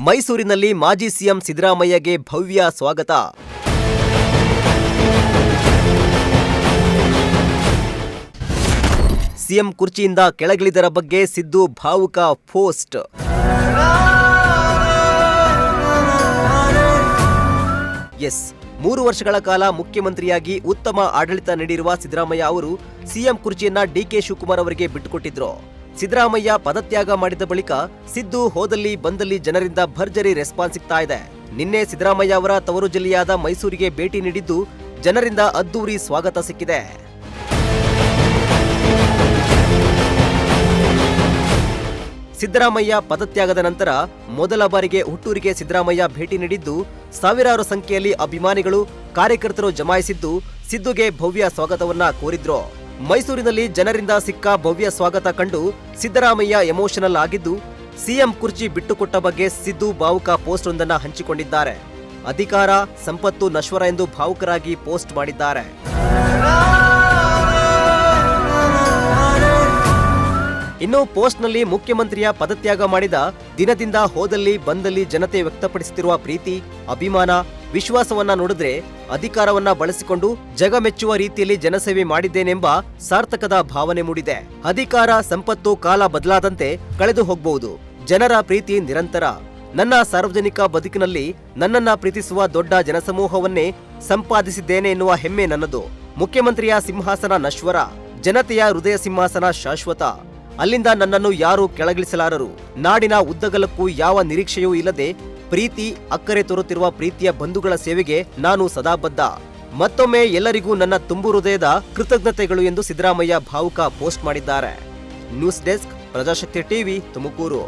ಮೈಸೂರಿನಲ್ಲಿ ಮಾಜಿ ಸಿಎಂ ಸಿದ್ದರಾಮಯ್ಯಗೆ ಭವ್ಯ ಸ್ವಾಗತ. ಸಿಎಂ ಕುರ್ಚಿಯಿಂದ ಕೆಳಗಿಳಿದರ ಬಗ್ಗೆ ಸಿದ್ದು ಭಾವುಕ ಪೋಸ್ಟ್. ಎಸ್, 3 ವರ್ಷಗಳ ಕಾಲ ಮುಖ್ಯಮಂತ್ರಿಯಾಗಿ ಉತ್ತಮ ಆಡಳಿತ ನೀಡಿರುವ ಸಿದ್ದರಾಮಯ್ಯ ಅವರು ಸಿಎಂ ಕುರ್ಚಿಯನ್ನ ಡಿಕೆ ಶಿವಕುಮಾರ್ ಅವರಿಗೆ ಬಿಟ್ಟುಕೊಟ್ಟಿದ್ರು. ಸಿದ್ದರಾಮಯ್ಯ ಪದತ್ಯಾಗ ಮಾಡಿದ ಬಳಿಕ ಸಿದ್ದು ಹೋದಲ್ಲಿ ಬಂದಲ್ಲಿ ಜನರಿಂದ ಭರ್ಜರಿ ರೆಸ್ಪಾನ್ಸ್ ಸಿಗ್ತಾ ಇದೆ. ನಿನ್ನೆ ಸಿದ್ದರಾಮಯ್ಯ ಅವರ ತವರು ಜಿಲ್ಲೆಯಾದ ಮೈಸೂರಿಗೆ ಭೇಟಿ ನೀಡಿದ್ದು ಜನರಿಂದ ಅದ್ದೂರಿ ಸ್ವಾಗತ ಸಿಕ್ಕಿದೆ. ಸಿದ್ದರಾಮಯ್ಯ ಪದತ್ಯಾಗದ ನಂತರ ಮೊದಲ ಬಾರಿಗೆ ಹುಟ್ಟೂರಿಗೆ ಸಿದ್ದರಾಮಯ್ಯ ಭೇಟಿ ನೀಡಿದ್ದು ಸಾವಿರಾರು ಸಂಖ್ಯೆಯಲ್ಲಿ ಅಭಿಮಾನಿಗಳು ಕಾರ್ಯಕರ್ತರು ಜಮಾಯಿಸಿದ್ದು ಸಿದ್ದುಗೆ ಭವ್ಯ ಸ್ವಾಗತವನ್ನ ಕೋರಿದ್ರು. ಮೈಸೂರಿನಲ್ಲಿ ಜನರಿಂದ ಸಿಕ್ಕ ಭವ್ಯ ಸ್ವಾಗತ ಕಂಡು ಸಿದ್ದರಾಮಯ್ಯ ಎಮೋಷನಲ್ ಆಗಿದ್ದು ಸಿಎಂ ಕುರ್ಚಿ ಬಿಟ್ಟುಕೊಟ್ಟ ಬಗ್ಗೆ ಸಿದ್ದು ಭಾವುಕ ಪೋಸ್ಟ್ ಒಂದನ್ನ ಹಂಚಿಕೊಂಡಿದ್ದಾರೆ. ಅಧಿಕಾರ ಸಂಪತ್ತು ನಶ್ವರ ಎಂದು ಭಾವುಕರಾಗಿ ಪೋಸ್ಟ್ ಮಾಡಿದ್ದಾರೆ. ಇನ್ನು ಪೋಸ್ಟ್ನಲ್ಲಿ ಮುಖ್ಯಮಂತ್ರಿಯ ಪದತ್ಯಾಗ ಮಾಡಿದ ದಿನದಿಂದ ಹೋದಲ್ಲಿ ಬಂದಲ್ಲಿ ಜನತೆ ವ್ಯಕ್ತಪಡಿಸುತ್ತಿರುವ ಪ್ರೀತಿ, ಅಭಿಮಾನ, ವಿಶ್ವಾಸವನ್ನ ನೋಡಿದ್ರೆ ಅಧಿಕಾರವನ್ನ ಬಳಸಿಕೊಂಡು ಜಗಮೆಚ್ಚುವ ರೀತಿಯಲ್ಲಿ ಜನಸೇವೆ ಮಾಡಿದ್ದೇನೆಂಬ ಸಾರ್ಥಕದ ಭಾವನೆ ಮೂಡಿದೆ. ಅಧಿಕಾರ ಸಂಪತ್ತು ಕಾಲ ಬದಲಾದಂತೆ ಕಳೆದು ಹೋಗಬಹುದು. ಜನರ ಪ್ರೀತಿ ನಿರಂತರ. ನನ್ನ ಸಾರ್ವಜನಿಕ ಬದುಕಿನಲ್ಲಿ ನನ್ನನ್ನ ಪ್ರೀತಿಸುವ ದೊಡ್ಡ ಜನಸಮೂಹವನ್ನೇ ಸಂಪಾದಿಸಿದ್ದೇನೆ ಎನ್ನುವ ಹೆಮ್ಮೆ ನನ್ನದು. ಮುಖ್ಯಮಂತ್ರಿಯ ಸಿಂಹಾಸನ ನಶ್ವರ, ಜನತೆಯ ಹೃದಯ ಸಿಂಹಾಸನ ಶಾಶ್ವತ. ಅಲ್ಲಿಂದ ನನ್ನನ್ನು ಯಾರೂ ಕೆಳಗಿಳಿಸಲಾರರು. ನಾಡಿನ ಉದ್ದಗಲಕ್ಕೂ ಯಾವ ನಿರೀಕ್ಷೆಯೂ ಇಲ್ಲದೆ ಪ್ರೀತಿ, ಅಕ್ಕರೆ ತೋರುತ್ತಿರುವ ಪ್ರೀತಿಯ ಬಂಧುಗಳ ಸೇವೆಗೆ ನಾನು ಸದಾ ಬದ್ಧ. ಮತ್ತೊಮ್ಮೆ ಎಲ್ಲರಿಗೂ ನನ್ನ ತುಂಬು ಹೃದಯದ ಕೃತಜ್ಞತೆಗಳು ಎಂದು ಸಿದ್ದರಾಮಯ್ಯ ಭಾವುಕ ಪೋಸ್ಟ್ ಮಾಡಿದ್ದಾರೆ. News desk, Prajashakti TV, Tumakuru.